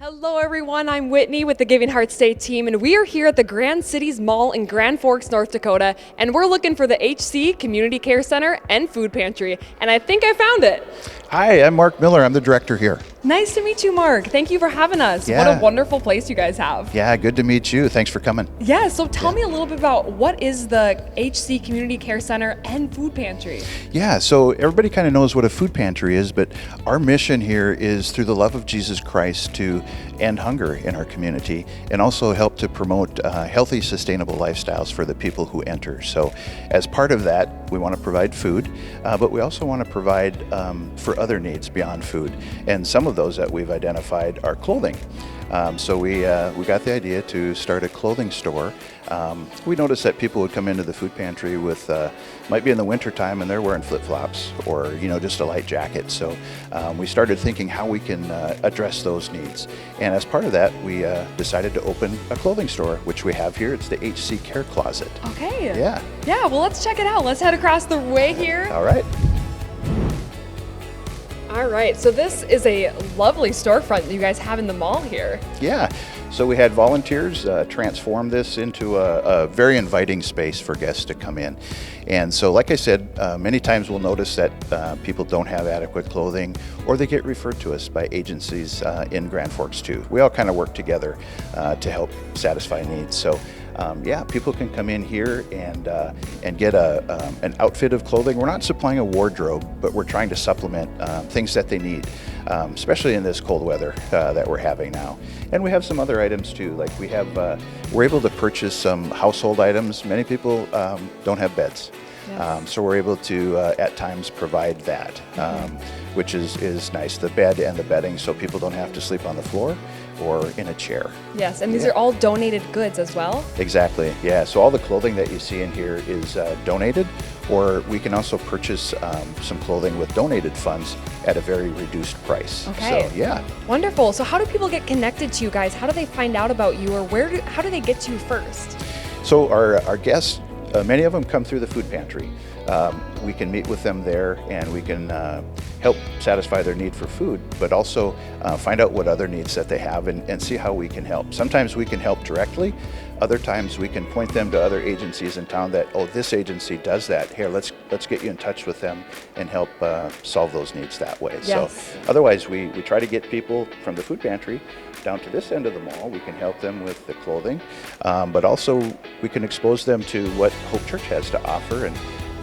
Hello everyone, I'm Whitney with the Giving Hearts Day team, and we are here at the Grand Cities Mall in Grand Forks, North Dakota, and we're looking for the HC Community Care Center and Food Pantry, and I think I found it. Hi, I'm Mark Miller. I'm the director here. Nice to meet you, Mark. Thank you for having us. Yeah. What a wonderful place you guys have. Yeah, good to meet you. Thanks for coming. Yeah, so tell me a little bit about what is the HC Community Care Center and Food Pantry? Yeah, so everybody kind of knows what a food pantry is, but our mission here is through the love of Jesus Christ to end hunger in our community and also help to promote healthy, sustainable lifestyles for the people who enter. So as part of that, we want to provide food, but we also want to provide for other needs beyond food. And some of those that we've identified are clothing. So we got the idea to start a clothing store. We noticed that people would come into the food pantry with, might be in the winter time and they're wearing flip-flops or, just a light jacket. So we started thinking how we can address those needs. And as part of that, we decided to open a clothing store, which we have here. It's the HC Care Closet. Okay. Yeah. Yeah, well, let's check it out. Let's head across the way here. All right. All right, so this is a lovely storefront that you guys have in the mall here. Yeah, so we had volunteers transform this into a very inviting space for guests to come in. And so like I said, many times we'll notice that people don't have adequate clothing or they get referred to us by agencies in Grand Forks too. We all kind of work together to help satisfy needs. So yeah, people can come in here and get an outfit of clothing. We're not supplying a wardrobe, but we're trying to supplement things that they need, especially in this cold weather that we're having now. And we have some other items too, like we're able to purchase some household items. Many people don't have beds. Yes. So we're able to at times provide that, which is nice, the bed and the bedding, so people don't have to sleep on the floor or in a chair. Yes, and these are all donated goods as well? Exactly, yeah. So all the clothing that you see in here is donated, or we can also purchase some clothing with donated funds at a very reduced price. Okay. So, yeah. Wonderful. So how do people get connected to you guys? How do they find out about you, or how do they get to you first? So our guests, many of them come through the food pantry. We can meet with them there and we can help satisfy their need for food, but also find out what other needs that they have and see how we can help. Sometimes we can help directly. Other times we can point them to other agencies in town that, oh, this agency does that. Here, let's get you in touch with them and help solve those needs that way. Yes. So otherwise we try to get people from the food pantry down to this end of the mall. We can help them with the clothing, but also we can expose them to what Hope Church has to offer. And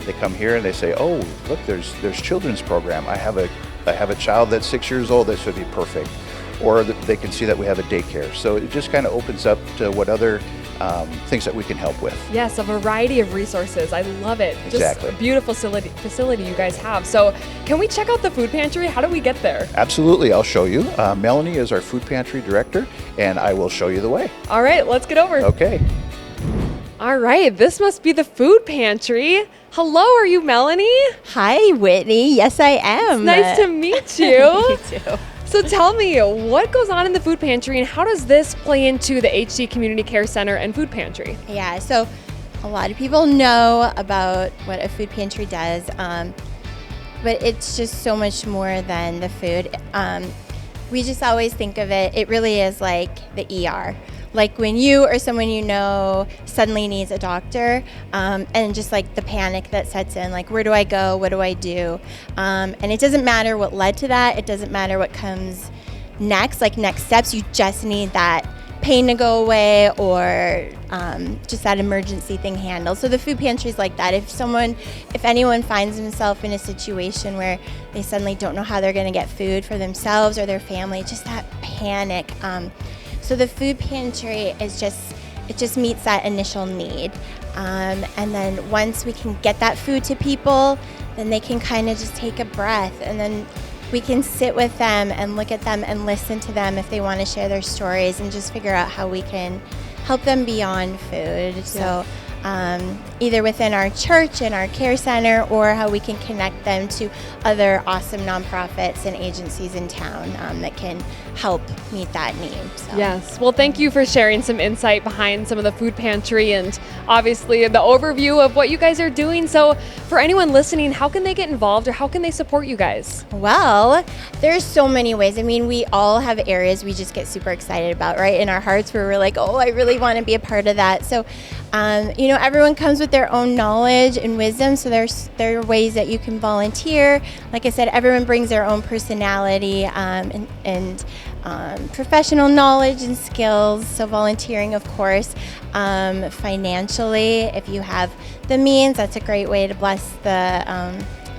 they come here and they say, oh, look, there's children's program. I have a child that's 6 years old. This would be perfect. Or they can see that we have a daycare. So it just kind of opens up to what other things that we can help with. Yes, a variety of resources. I love it. Exactly. Just a beautiful facility you guys have. So can we check out the food pantry? How do we get there? Absolutely, I'll show you. Melanie is our food pantry director, and I will show you the way. All right, let's get over. Okay. All right, this must be the food pantry. Hello, are you Melanie? Hi, Whitney. Yes, I am. It's nice to meet you. You too. So tell me, what goes on in the food pantry and how does this play into the HC Community Care Center and Food Pantry? Yeah, so a lot of people know about what a food pantry does, but it's just so much more than the food. We just always think of it really is like the ER. Like when you or someone you know suddenly needs a doctor, and just like the panic that sets in, like where do I go, what do I do? And it doesn't matter what led to that, it doesn't matter what comes next, like next steps, you just need that pain to go away or just that emergency thing handled. So the food pantry is like that. If anyone finds themselves in a situation where they suddenly don't know how they're gonna get food for themselves or their family, just that panic. So the food pantry is just meets that initial need. And then once we can get that food to people, then they can kind of just take a breath, and then we can sit with them and look at them and listen to them if they want to share their stories and just figure out how we can help them beyond food. Yes. So either within our church and our care center, or how we can connect them to other awesome nonprofits and agencies in town that can help meet that need. So. Yes. Well, thank you for sharing some insight behind some of the food pantry and obviously the overview of what you guys are doing. So for anyone listening, how can they get involved or how can they support you guys? Well, there's so many ways. I mean, we all have areas we just get super excited about, right? In our hearts where we're like, oh, I really want to be a part of that. So, everyone comes with their own knowledge and wisdom. So there are ways that you can volunteer. Like I said, everyone brings their own personality and professional knowledge and skills. So volunteering, of course. Financially, if you have the means, that's a great way to bless the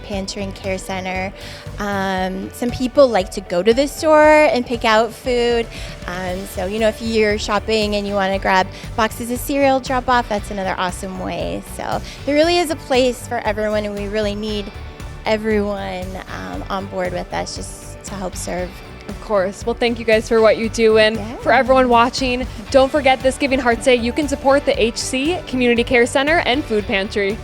pantry and care center. Some people like to go to the store and pick out food. So, if you're shopping and you want to grab boxes of cereal, drop off, that's another awesome way. So there really is a place for everyone, and we really need everyone on board with us just to help serve. Of course. Well, thank you guys for what you do. And for everyone watching, don't forget this Giving Hearts Day, you can support the HC, Community Care Center, and Food Pantry.